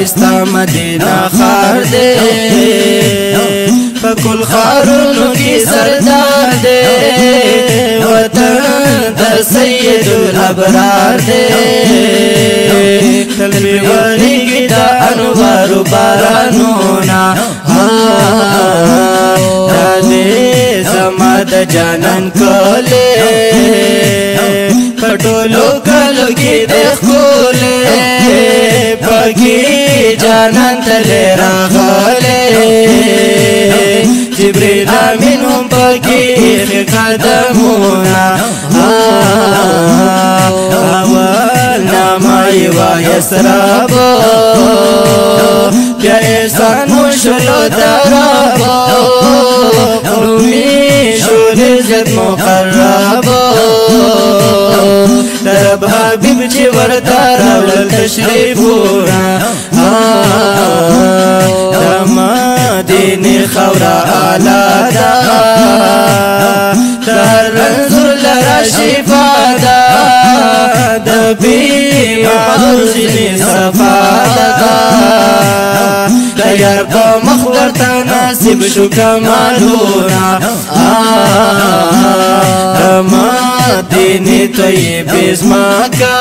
خایستا مدینہ خار دے فکل خارونو کی سردار دے وطن دا سید الابرار دے تلوی وریگی دا انوارو بارانونا دادے زما دا جانان کولے پٹولو کلو کی دیکھ کولے پاکی جانان تلے راغلے جبریل امین هم پاکی قدمونا اول نامائی و یسرابو بیا احسان مشلو درابو رومی شور عزت مقربو درب حبیب چی ورطارا والتشریفونا دین خورا آلادا در رنزور لرا شفا دا دبی محروزی صفا دا دیار پا مخورتا ناسب شو کمالونا دین طیب اسماکا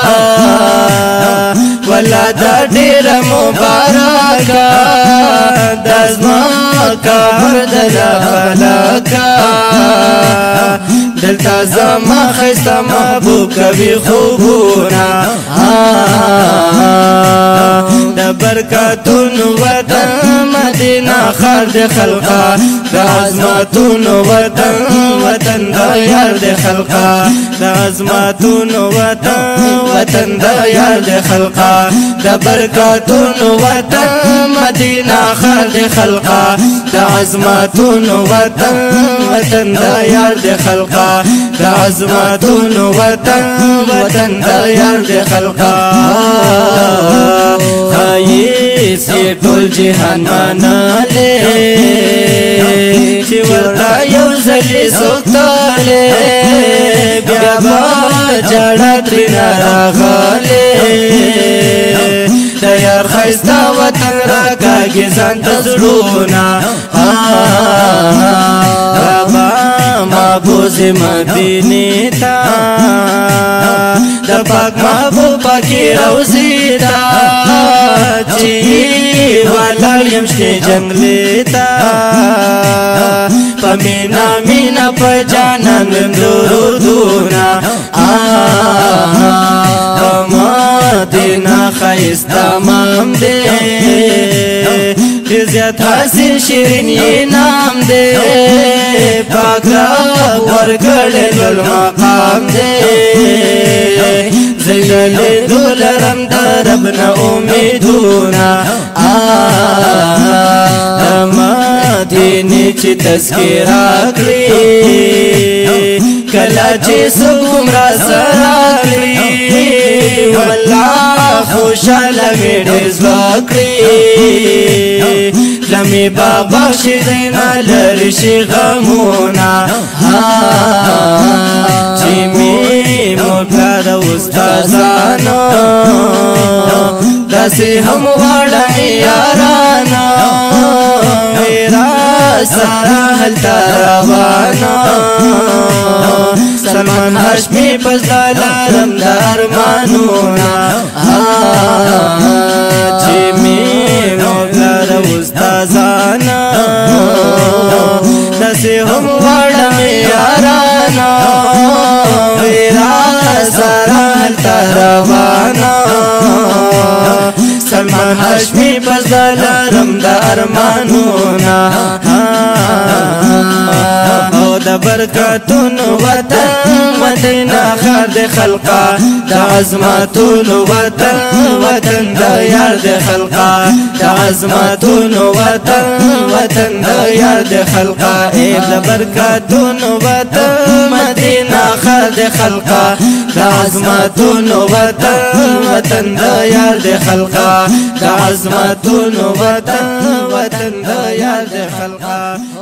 ولا دا دیر مبارکا دازماکا بردلا فلاکا دلتا زما خیستا محبوبکا بی خوبونا دا برکاتون وطن مدینہ خار دے خلقا دا عظمتون وطن دا یار دے خلقا دا عظمتون وطن دا یار دے خلقا دا برکاتون وطن مدینہ خار دے خلقا دا عظمتون وطن دا یار دے خلقا دا عظمتون وطن دا یار دے خلقا سے ټول جهان مناله چې ورته یو ځلې سوتاله بیا به جړه ترېنه راغله د یار ښایسته وطن راکاږي ځان ته زړونه رابه محبوظ مدینې ته د پاک محبوب پاکې روضې ته چی ولاړ یم شنې جنګلې ته په مینا مینا په جانان ویم درودونه مدینه ښایسته مام دی زیات حاصل شیرین یې نام دی پاک رب ورکړی لوړ مقام دی زیلې دولرم د رب نه امیدونه مدینې چې تذکره کړي کله چې څوک راسره کړي والله خوشاله مې ډېر زړه کړي لمې به بخشي دینا لرې شي غمونه چې مې موټر استادانو داسې هم غواړم یارانو سارا هلته روانه سلمان هاشمي پزړه لرم د ارمانونه چې مې موټر استادانو داسې هم غواړم یارانو سارا هلته روانه سلمان هاشمي پزړه لرم د ارمانونه او د برکاتونو وطن مدینہ خار دے خلقا دا عظمتونو وطن دا یار دے خلقا دا عظمتونو وطن دا یار دے خلقا اے دا برکاتونو وطن مدینہ خار دے خلقا دا عظمتونو وطن دا یار دے خلقا دا عظمتونو وطن دا یار دے خلقا